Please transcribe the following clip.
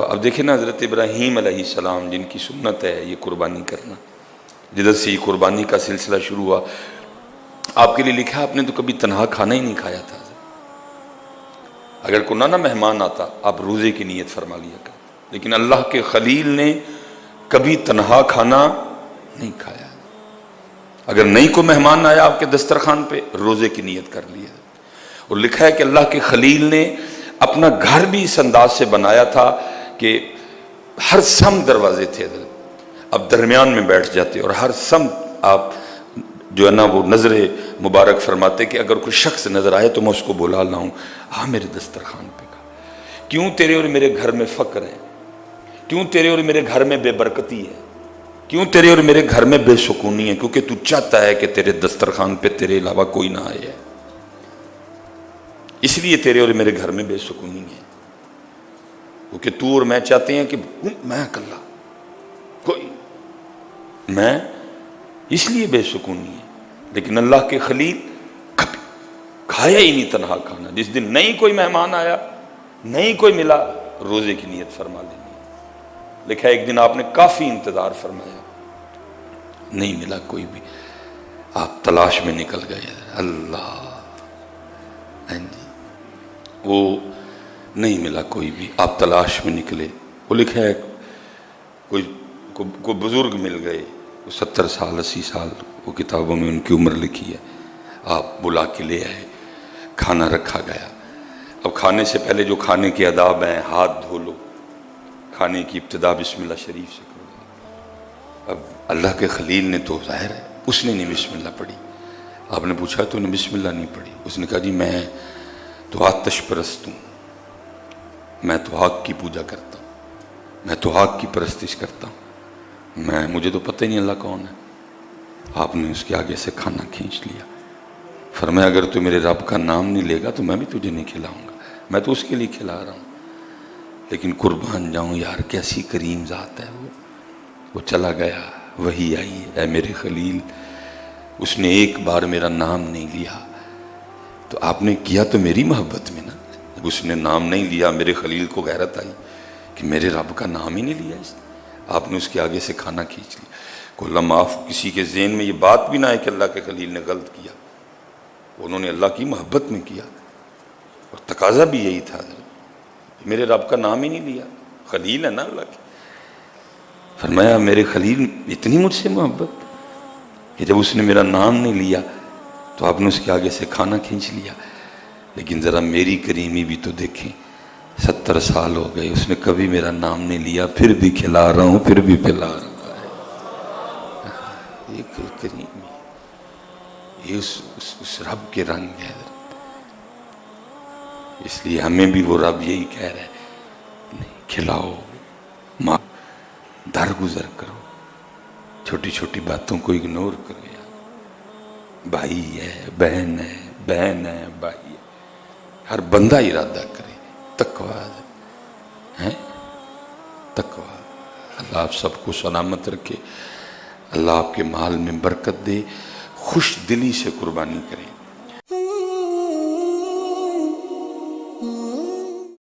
اب دیکھیں نا حضرت ابراہیم علیہ السلام جن کی سنت ہے یہ قربانی کرنا، جدھر سے یہ قربانی کا سلسلہ شروع ہوا، آپ کے لیے لکھا آپ نے تو کبھی تنہا کھانا ہی نہیں کھایا تھا۔ اگر کوئی نہ مہمان آتا آپ روزے کی نیت فرما لیا کر، لیکن اللہ کے خلیل نے کبھی تنہا کھانا نہیں کھایا۔ اگر نہیں کوئی مہمان آیا آپ کے دسترخوان پہ روزے کی نیت کر لیا۔ اور لکھا ہے کہ اللہ کے خلیل نے اپنا گھر بھی اس انداز سے بنایا تھا کہ ہر سمت دروازے تھے حضرت، اب درمیان میں بیٹھ جاتے اور ہر سمت آپ جو ہے نا وہ نظر مبارک فرماتے کہ اگر کوئی شخص نظر آئے تو میں اس کو بلا لاؤں، ہاں میرے دسترخوان پہ کا۔ کیوں تیرے اور میرے گھر میں فقر ہے، کیوں تیرے اور میرے گھر میں بے برکتی ہے، کیوں تیرے اور میرے گھر میں بے سکونی ہے؟ کیونکہ تو چاہتا ہے کہ تیرے دسترخوان پہ تیرے علاوہ کوئی نہ آئے، اس لیے تیرے اور میرے گھر میں بے سکونی ہے، کیونکہ تو اور میں چاہتے ہیں کہ میں اکلا کوئی، میں اس لیے بے سکونی ہے۔ لیکن اللہ کے خلیل کبھی کھایا ہی نہیں تنہا کھانا۔ جس دن نہیں کوئی مہمان آیا، نہیں کوئی ملا، روزے کی نیت فرما لینی۔ لکھا ہے ایک دن آپ نے کافی انتظار فرمایا، نہیں ملا کوئی بھی، آپ تلاش میں نکل گئے، اللہ وہ نہیں ملا کوئی بھی، آپ تلاش میں نکلے۔ وہ لکھا ہے کوئی بزرگ مل گئے، 70 سال 80 سال، وہ کتابوں میں ان کی عمر لکھی ہے، آپ بلا کے لے آئے، کھانا رکھا گیا۔ اب کھانے سے پہلے جو کھانے کے آداب ہیں، ہاتھ دھو لو، کھانے کی ابتدا بسم اللہ شریف سے کرو۔ اب اللہ کے خلیل نے تو ظاہر ہے اس نے نہیں بسم اللہ پڑھی۔ آپ نے پوچھا تو نے بسم اللہ نہیں پڑھی؟ اس نے کہا جی میں تو آتش پرست ہوں، میں تو آگ کی پوجا کرتا ہوں، میں تو آگ کی پرستش کرتا ہوں، مجھے تو پتہ ہی نہیں اللہ کون ہے۔ آپ نے اس کے آگے سے کھانا کھینچ لیا، فرمایا اگر تو میرے رب کا نام نہیں لے گا تو میں بھی تجھے نہیں کھلاؤں گا، میں تو اس کے لیے کھلا رہا ہوں، لیکن قربان جاؤں یار کیسی کریم ذات ہے وہ چلا گیا، وہی آئی، اے میرے خلیل اس نے ایک بار میرا نام نہیں لیا، تو آپ نے کیا تو میری محبت میں نا، جب اس نے نام نہیں لیا میرے خلیل کو غیرت آئی کہ میرے رب کا نام ہی نہیں لیا اس نے، آپ نے اس کے آگے سے کھانا کھینچ لیا۔ کو اللہ معاف کسی کے ذہن میں یہ بات بھی نہ ہے کہ اللہ کے خلیل نے غلط کیا، انہوں نے اللہ کی محبت میں کیا، اور تقاضا بھی یہی تھا، میرے رب کا نام ہی نہیں لیا، خلیل ہے نا اللہ کی۔ فرمایا میرے خلیل اتنی مجھ سے محبت کہ جب اس نے میرا نام نہیں لیا تو آپ نے اس کے آگے سے کھانا کھینچ لیا۔ لیکن ذرا میری کریمی بھی تو دیکھیں، 70 سال ہو گئے اس نے کبھی میرا نام نہیں لیا، پھر بھی کھلا رہا ہوں، پھر بھی پلا رہا ہوں۔ یہ کریمی، یہ اس رب کے رنگ ہے، اس لیے ہمیں بھی وہ رب یہی کہہ رہا ہے، کھلاؤ، ماں درگزر کرو، چھوٹی چھوٹی باتوں کو اگنور کرو، بھائی ہے، بہن ہے، بہن ہے، بھائی ہے، ہر بندہ ارادہ کرے، تقویٰ ہے، تقویٰ۔ اللہ آپ سب کو سلامت رکھے، اللہ آپ کے مال میں برکت دے، خوش دلی سے قربانی کریں۔